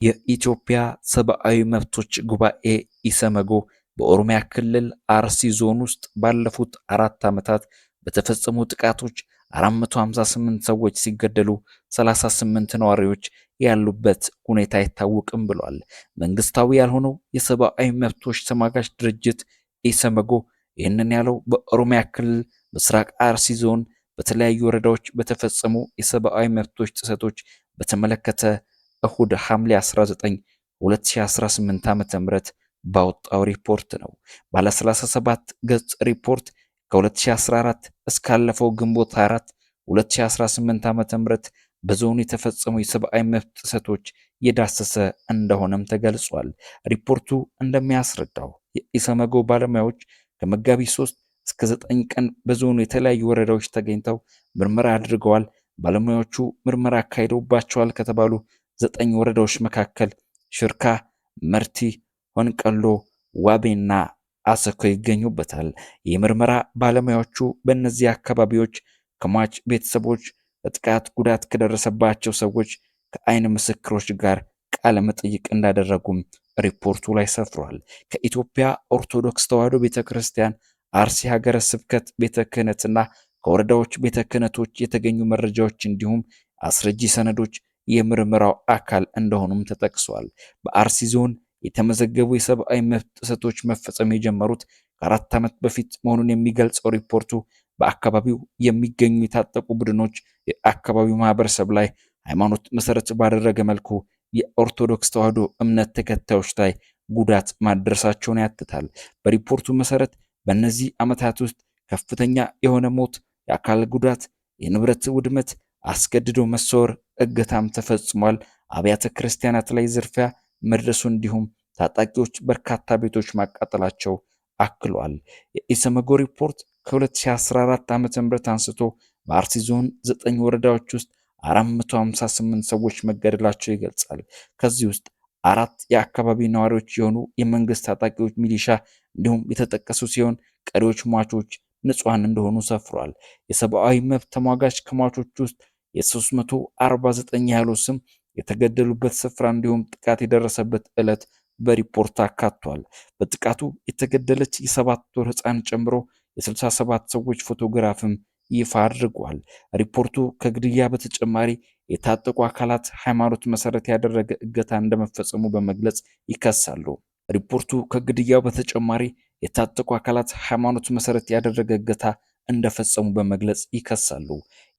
የኢትዮጵያ ሰብአዊ መብቶች ጉባኤ ኢሰመጎ በኦሮሚያ ክልል አርሲ ዞን ውስጥ ባለፉት 4 ዓመታት በተፈጸሙ ጥቃቶች 458 ሰዎች ሲገደሉ 38 ነዋሪዎች ያሉበት ሁኔታ አይታወቅም ብሏል። መንግስታዊ ያልሆነው የሰብአዊ መብቶች ተሟጋች ድርጅት ኢሰመጎ ይህንን ያለው በኦሮሚያ ክልል ምስራቅ አርሲ ዞን በተለያዩ ወረዳዎች በተፈጸሙ የሰብአዊ መብቶች ጥሰቶች በተመለከተ እሁድ ሐምሌ 19 2018 ዓ.ም ባወጣው ሪፖርት ነው። ባለ 37 ገጽ ሪፖርት ከ2014 እስካለፈው ግንቦት 4 2018 ዓ.ም በዞኑ የተፈጸሙ የሰብአዊ መብት ጥሰቶች የዳሰሰ እንደሆነም ተገልጿል። ሪፖርቱ እንደሚያስረዳው የኢሰመጎ ባለሙያዎች ከመጋቢት 3 እስከ 9 ቀን በዞኑ የተለያዩ ወረዳዎች ተገኝተው ምርመራ አድርገዋል። ባለሙያዎቹ ምርመራ አካሂደውባቸዋል ከተባሉ 9 ወረዳዎች መካከል ሽርካ፣ መርቲ፣ ሆንቀሎ፣ ዋቤና አሰኮ ይገኙበታል። የምርመራ ባለሙያዎቹ በእነዚህ አካባቢዎች ከሟች ቤተሰቦች፣ በጥቃት ጉዳት ከደረሰባቸው ሰዎች፣ ከአይን ምስክሮች ጋር ቃለ መጠይቅ እንዳደረጉም ሪፖርቱ ላይ ሰፍሯል። ከኢትዮጵያ ኦርቶዶክስ ተዋሕዶ ቤተክርስቲያን አርሲ ሀገረ ስብከት ቤተ ክህነትና ከወረዳዎች ቤተ ክህነቶች የተገኙ መረጃዎች እንዲሁም አስረጂ ሰነዶች የምርመራው አካል እንደሆኑም ተጠቅሷል። በአርሲ ዞን የተመዘገቡ የሰብአዊ መብት ጥሰቶች መፈጸም የጀመሩት ከ4 ዓመት በፊት መሆኑን የሚገልጸው ሪፖርቱ በአካባቢው የሚገኙ የታጠቁ ቡድኖች የአካባቢው ማህበረሰብ ላይ ሃይማኖት መሰረት ባደረገ መልኩ የኦርቶዶክስ ተዋሕዶ እምነት ተከታዮች ላይ ጉዳት ማድረሳቸውን ያትታል። በሪፖርቱ መሰረት በእነዚህ ዓመታት ውስጥ ከፍተኛ የሆነ ሞት፣ የአካል ጉዳት፣ የንብረት ውድመት፣ አስገድዶ መሰወር፣ እገታም ተፈጽሟል። አብያተ ክርስቲያናት ላይ ዝርፊያ መድረሱ እንዲሁም ታጣቂዎች በርካታ ቤቶች ማቃጠላቸው አክሏል። የኢሰመጎ ሪፖርት ከ2014 ዓ.ም አንስቶ በአርሲ ዞን 9 ወረዳዎች ውስጥ 458 ሰዎች መገደላቸው ይገልጻል። ከዚህ ውስጥ 4 የአካባቢ ነዋሪዎች የሆኑ የመንግስት ታጣቂዎች ሚሊሻ እንዲሁም የተጠቀሱ ሲሆን ቀሪዎች ሟቾች ንጹሃን እንደሆኑ ሰፍሯል። የሰብአዊ መብት ተሟጋች ከሟቾች ውስጥ የ349 ያህሉ ስም የተገደሉበት ስፍራ እንዲሁም ጥቃት የደረሰበት ዕለት በሪፖርት አካቷል። በጥቃቱ የተገደለች የ7 ወር ሕፃን ጨምሮ የ67 ሰዎች ፎቶግራፍም ይፋ አድርጓል። ሪፖርቱ ከግድያ በተጨማሪ የታጠቁ አካላት ሃይማኖት መሰረት ያደረገ እገታ እንደመፈጸሙ በመግለጽ ይከሳሉ። ሪፖርቱ ከግድያው በተጨማሪ የታጠቁ አካላት ሃይማኖት መሰረት ያደረገ እገታ እንደፈጸሙ በመግለጽ ይከሳሉ።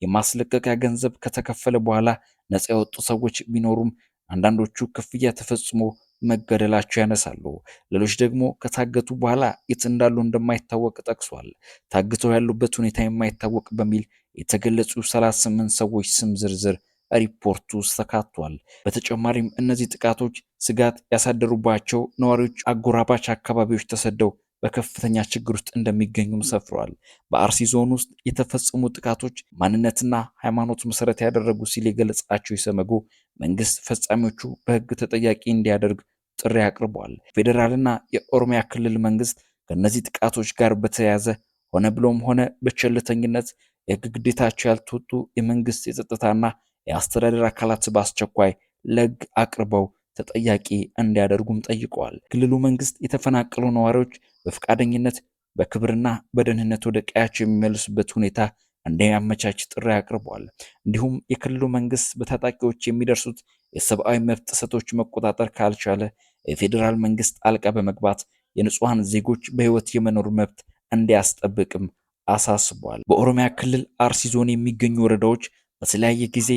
የማስለቀቂያ ገንዘብ ከተከፈለ በኋላ ነፃ የወጡ ሰዎች ቢኖሩም አንዳንዶቹ ክፍያ ተፈጽሞ መገደላቸው ያነሳሉ። ሌሎች ደግሞ ከታገቱ በኋላ የት እንዳሉ እንደማይታወቅ ጠቅሷል። ታግተው ያሉበት ሁኔታ የማይታወቅ በሚል የተገለጹ 38 ሰዎች ስም ዝርዝር ሪፖርቱ ውስጥ ተካቷል። በተጨማሪም እነዚህ ጥቃቶች ስጋት ያሳደሩባቸው ነዋሪዎች አጎራባች አካባቢዎች ተሰደው በከፍተኛ ችግር ውስጥ እንደሚገኙም ሰፍረዋል። በአርሲ ዞን ውስጥ የተፈጸሙ ጥቃቶች ማንነትና ሃይማኖት መሰረት ያደረጉ ሲል የገለጻቸው ኢሰመጎ መንግስት ፈጻሚዎቹ በሕግ ተጠያቂ እንዲያደርግ ጥሪ አቅርቧል። ፌዴራልና የኦሮሚያ ክልል መንግስት ከእነዚህ ጥቃቶች ጋር በተያያዘ ሆነ ብሎም ሆነ በቸልተኝነት የሕግ ግዴታቸው ያልተወጡ የመንግስት የጸጥታና የአስተዳደር አካላት በአስቸኳይ ለሕግ አቅርበው ተጠያቂ እንዲያደርጉም ጠይቀዋል። ክልሉ መንግስት የተፈናቀሉ ነዋሪዎች በፈቃደኝነት በክብርና በደህንነት ወደ ቀያቸው የሚመልሱበት ሁኔታ እንዲያመቻች ጥሪ አቅርቧል። እንዲሁም የክልሉ መንግስት በታጣቂዎች የሚደርሱት የሰብአዊ መብት ጥሰቶች መቆጣጠር ካልቻለ የፌዴራል መንግስት ጣልቃ በመግባት የንጹሃን ዜጎች በህይወት የመኖር መብት እንዲያስጠብቅም አሳስቧል። በኦሮሚያ ክልል አርሲ ዞን የሚገኙ ወረዳዎች በተለያየ ጊዜ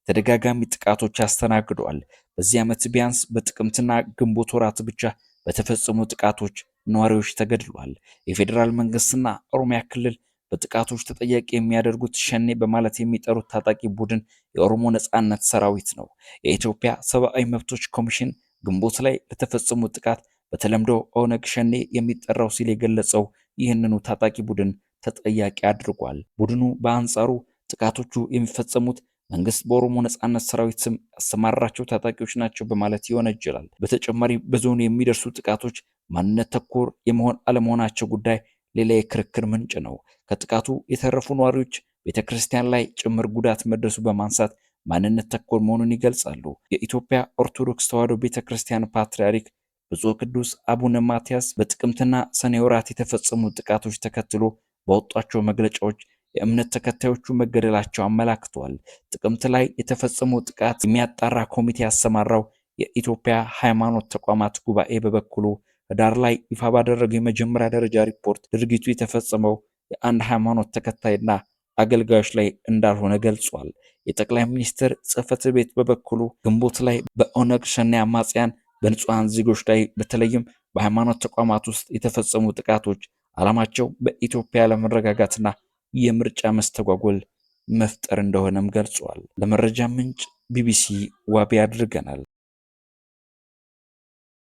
ተደጋጋሚ ጥቃቶች አስተናግደዋል። በዚህ ዓመት ቢያንስ በጥቅምትና ግንቦት ወራት ብቻ በተፈጸሙ ጥቃቶች ነዋሪዎች ተገድለዋል። የፌዴራል መንግስትና ኦሮሚያ ክልል በጥቃቶች ተጠያቂ የሚያደርጉት ሸኔ በማለት የሚጠሩት ታጣቂ ቡድን የኦሮሞ ነጻነት ሰራዊት ነው። የኢትዮጵያ ሰብአዊ መብቶች ኮሚሽን ግንቦት ላይ ለተፈጸሙ ጥቃት በተለምዶ ኦነግ ሸኔ የሚጠራው ሲል የገለጸው ይህንኑ ታጣቂ ቡድን ተጠያቂ አድርጓል። ቡድኑ በአንጻሩ ጥቃቶቹ የሚፈጸሙት መንግስት በኦሮሞ ነጻነት ሰራዊት ስም ያሰማራቸው ታጣቂዎች ናቸው በማለት ይወነጅላል። በተጨማሪ በዞኑ የሚደርሱ ጥቃቶች ማንነት ተኮር የመሆን አለመሆናቸው ጉዳይ ሌላ የክርክር ምንጭ ነው። ከጥቃቱ የተረፉ ነዋሪዎች ቤተክርስቲያን ላይ ጭምር ጉዳት መድረሱ በማንሳት ማንነት ተኮር መሆኑን ይገልጻሉ። የኢትዮጵያ ኦርቶዶክስ ተዋሕዶ ቤተክርስቲያን ፓትርያርክ ብፁዕ ቅዱስ አቡነ ማትያስ በጥቅምትና ሰኔ ወራት የተፈጸሙ ጥቃቶች ተከትሎ በወጧቸው መግለጫዎች የእምነት ተከታዮቹ መገደላቸው አመላክተዋል። ጥቅምት ላይ የተፈጸመው ጥቃት የሚያጣራ ኮሚቴ ያሰማራው የኢትዮጵያ ሃይማኖት ተቋማት ጉባኤ በበኩሉ ህዳር ላይ ይፋ ባደረገው የመጀመሪያ ደረጃ ሪፖርት ድርጊቱ የተፈጸመው የአንድ ሃይማኖት ተከታይና አገልጋዮች ላይ እንዳልሆነ ገልጿል። የጠቅላይ ሚኒስትር ጽሕፈት ቤት በበኩሉ ግንቦት ላይ በኦነግ ሸኔ አማጽያን በንጹሃን ዜጎች ላይ በተለይም በሃይማኖት ተቋማት ውስጥ የተፈጸሙ ጥቃቶች ዓላማቸው በኢትዮጵያ ለመረጋጋትና የምርጫ መስተጓጎል መፍጠር እንደሆነም ገልጿል። ለመረጃ ምንጭ ቢቢሲ ዋቢ አድርገናል።